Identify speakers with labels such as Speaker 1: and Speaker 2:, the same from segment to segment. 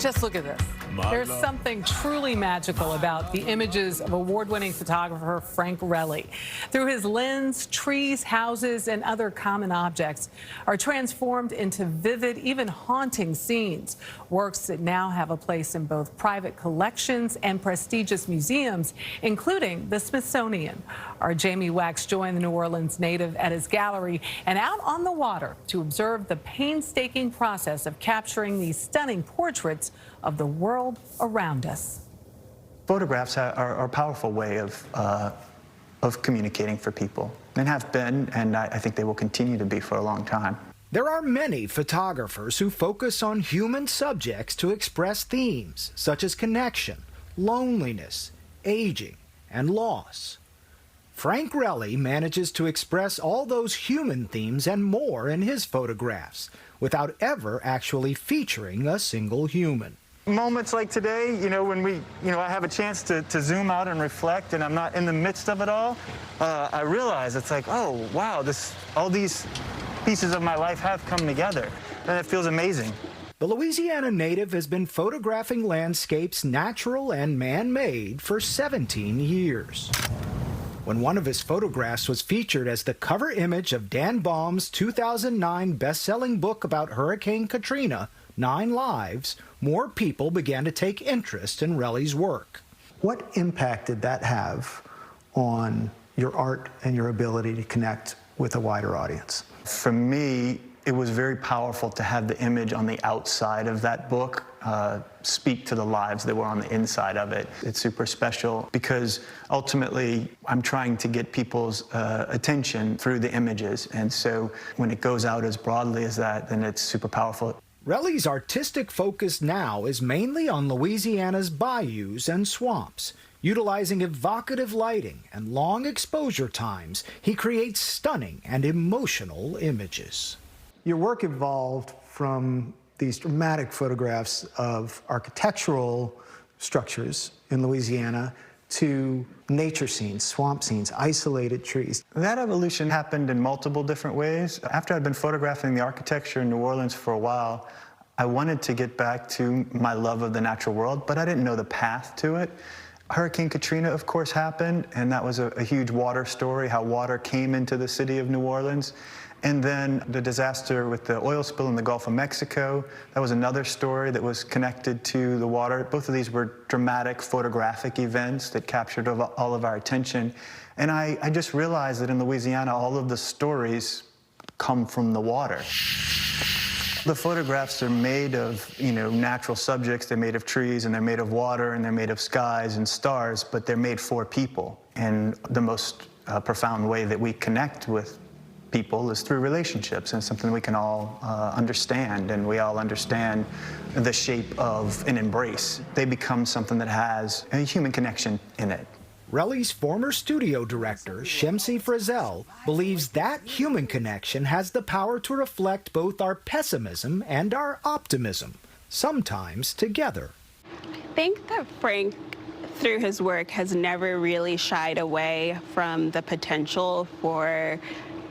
Speaker 1: Just look at this. There's something truly magical about the images of award-winning photographer Frank Relle. Through his lens, trees, houses, and other common objects are transformed into vivid, even haunting scenes. Works that now have a place in both private collections and prestigious museums, including the Smithsonian. Our Jamie Wax joined the New Orleans native at his gallery and out on the water to observe the painstaking process of capturing these stunning portraits of the world around us.
Speaker 2: Photographs are a powerful way of communicating for people, and have been, and I think they will continue to be for a long time.
Speaker 3: There are many photographers who focus on human subjects to express themes such as connection, loneliness, aging, and loss. Frank Relle manages to express all those human themes and more in his photographs without ever actually featuring a single human.
Speaker 2: Moments like today, when I have a chance to zoom out and reflect, and I'm not in the midst of it all, I realize it's like, oh, wow, all these pieces of my life have come together, and it feels amazing.
Speaker 3: The Louisiana native has been photographing landscapes, natural and man-made, for 17 years. When one of his photographs was featured as the cover image of Dan Baum's 2009 best-selling book about Hurricane Katrina, 9 Lives, more people began to take interest in Relle's work.
Speaker 4: What impact did that have on your art and your ability to connect with a wider audience?
Speaker 2: For me, it was very powerful to have the image on the outside of that book speak to the lives that were on the inside of it. It's super special because ultimately I'm trying to get people's attention through the images, and so when it goes out as broadly as that, then it's super powerful.
Speaker 3: Relle's artistic focus now is mainly on Louisiana's bayous and swamps. Utilizing evocative lighting and long exposure times, he creates stunning and emotional images.
Speaker 4: Your work evolved from these dramatic photographs of architectural structures in Louisiana to nature scenes, swamp scenes, isolated trees.
Speaker 2: That evolution happened in multiple different ways. After I'd been photographing the architecture in New Orleans for a while, I wanted to get back to my love of the natural world, but I didn't know the path to it. Hurricane Katrina, of course, happened, and that was a huge water story, how water came into the city of New Orleans. And then the disaster with the oil spill in the Gulf of Mexico, that was another story that was connected to the water. Both of these were dramatic photographic events that captured all of our attention. And I just realized that in Louisiana, all of the stories come from the water. The photographs are made of, natural subjects. They're made of trees, and they're made of water, and they're made of skies and stars, but they're made for people. And the most profound way that we connect with people is through relationships, and something we can all understand, and we all understand the shape of an embrace. They become something that has a human connection in it.
Speaker 3: Relle's former studio director, Shemsi Frizzell, believes that human connection has the power to reflect both our pessimism and our optimism, sometimes together.
Speaker 5: I think that Frank, through his work, has never really shied away from the potential for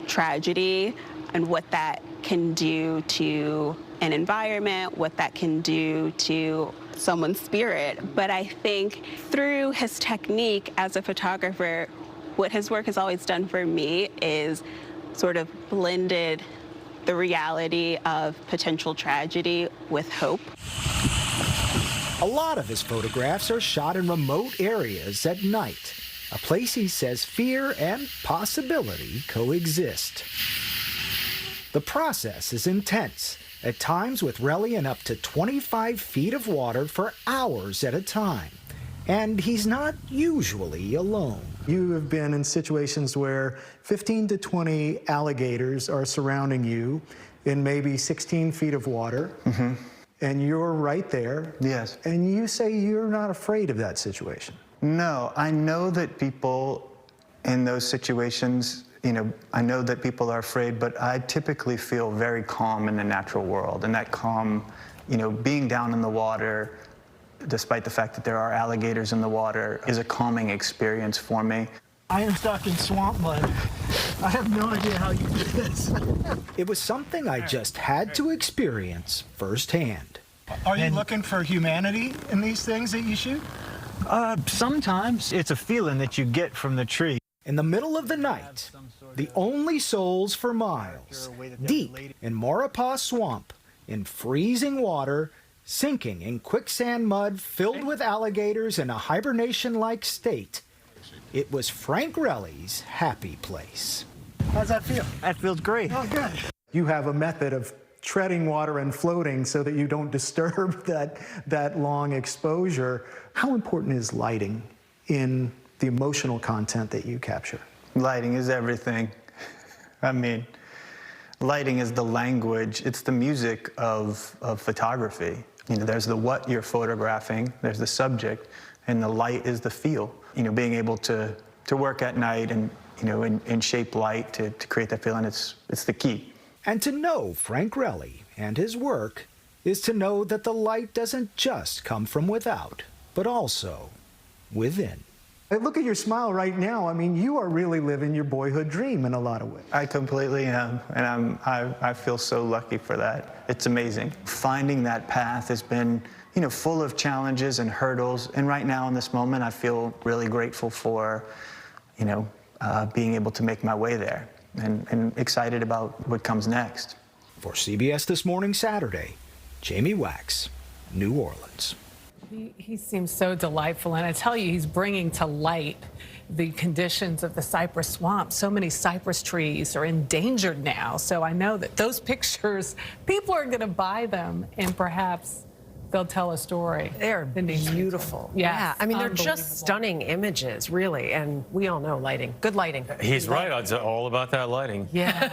Speaker 5: tragedy and what that can do to an environment, what that can do to someone's spirit. But I think through his technique as a photographer, what his work has always done for me is sort of blended the reality of potential tragedy with hope.
Speaker 3: A lot of his photographs are shot in remote areas at night, a place he says fear and possibility coexist. The process is intense, at times with Relle in up to 25 feet of water for hours at a time. And he's not usually alone.
Speaker 4: You have been in situations where 15 to 20 alligators are surrounding you in maybe 16 feet of water. Mm-hmm. And you're right there.
Speaker 2: Yes.
Speaker 4: And you say you're not afraid of that situation.
Speaker 2: No, I know that people in those situations, I know that people are afraid, but I typically feel very calm in the natural world. And that calm, being down in the water, despite the fact that there are alligators in the water, is a calming experience for me.
Speaker 6: I am stuck in swamp mud. I have no idea how you do this.
Speaker 3: It was something I just had to experience firsthand.
Speaker 6: Are you looking for humanity in these things that you shoot?
Speaker 7: Sometimes it's a feeling that you get from the tree.
Speaker 3: In the middle of the night, the only souls for miles, deep in Maurepas Swamp, in freezing water, sinking in quicksand mud filled with alligators in a hibernation-like state, it was Frank Relle's happy place.
Speaker 6: How's that feel?
Speaker 7: That feels great.
Speaker 6: Oh, good.
Speaker 4: You have a method of treading water and floating so that you don't disturb that long exposure. How important is lighting in the emotional content that you capture?
Speaker 2: Lighting is everything. I mean, lighting is the language, it's the music of photography. You know, there's the what you're photographing, there's the subject, and the light is the feel. You know, being able to work at night and, you know, in shape light to create that feeling, it's the key.
Speaker 3: And to know Frank Relle and his work is to know that the light doesn't just come from without, but also within.
Speaker 4: Look at your smile right now. I mean, you are really living your boyhood dream in a lot of ways.
Speaker 2: I completely am, and I feel so lucky for that. It's amazing. Finding that path has been, you know, full of challenges and hurdles, and right now in this moment, I feel really grateful for, you know, being able to make my way there, and excited about what comes next.
Speaker 3: For CBS This Morning Saturday, Jamie Wax, New Orleans.
Speaker 1: He seems so delightful, and I tell you, he's bringing to light the conditions of the cypress swamp. So many cypress trees are endangered now, so I know that those pictures, people are going to buy them, and perhaps they'll tell a story.
Speaker 8: They're beautiful.
Speaker 1: Yes,
Speaker 8: Yeah, I mean, they're just stunning images, really, and we all know lighting. Good lighting.
Speaker 9: He's right. It's all about that lighting.
Speaker 1: Yeah.